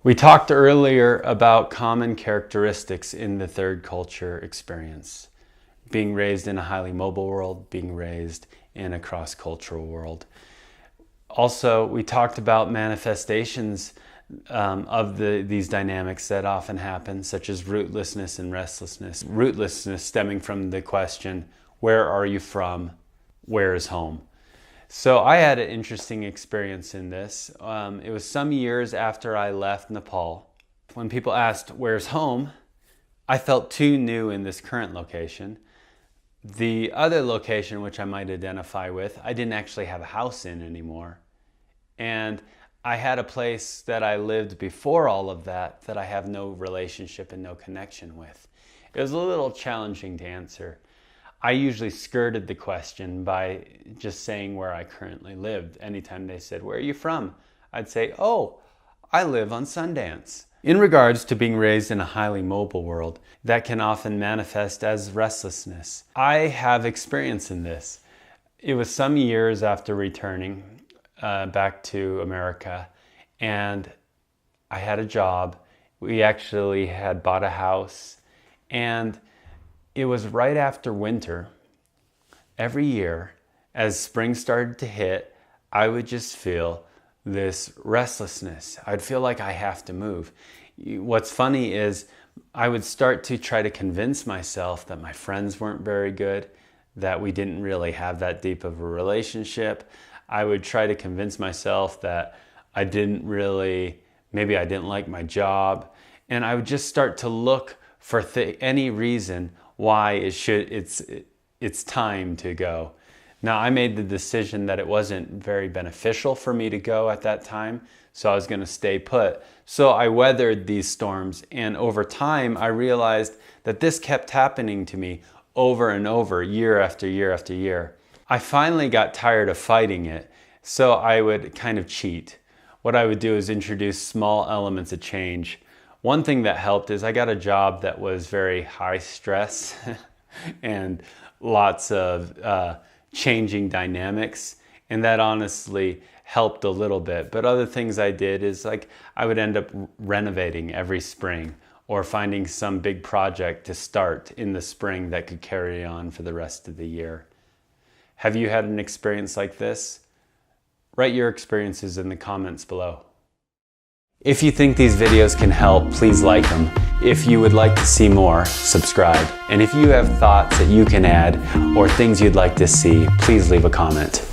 We talked earlier about common characteristics in the third culture experience. Being raised in a highly mobile world, being raised in a cross-cultural world. Also, we talked about manifestations of these dynamics that often happen, such as rootlessness and restlessness. Rootlessness stemming from the question, where are you from? Where is home? So I had an interesting experience in this. It was some years after I left Nepal. When people asked, where's home? I felt too new in this current location. The other location, which I might identify with, I didn't actually have a house in anymore. And I had a place that I lived before all of that I have no relationship and no connection with. It was a little challenging to answer. I usually skirted the question by just saying where I currently lived. Anytime they said, where are you from? I'd say, oh, I live on Sundance. In regards to being raised in a highly mobile world, that can often manifest as restlessness. I have experience in this. It was some years after returning back to America, and I had a job. We actually had bought a house, and it was right after winter. Every year, as spring started to hit, I would just feel this restlessness. I'd feel like I have to move. What's funny is I would start to try to convince myself that my friends weren't very good, that we didn't really have that deep of a relationship. I would try to convince myself that I didn't really, maybe I didn't like my job. And I would just start to look for any reason why it's time to go. Now, I made the decision that it wasn't very beneficial for me to go at that time, so I was going to stay put. So I weathered these storms, and over time I realized that this kept happening to me over and over, year after year after year. I finally got tired of fighting it, so I would kind of cheat. What I would do is introduce small elements of change. One thing that helped is I got a job that was very high stress and lots of changing dynamics, and that honestly helped a little bit. But other things I did is like I would end up renovating every spring or finding some big project to start in the spring that could carry on for the rest of the year. Have you had an experience like this? Write your experiences in the comments below. If you think these videos can help, please like them. If you would like to see more, subscribe. And if you have thoughts that you can add or things you'd like to see, please leave a comment.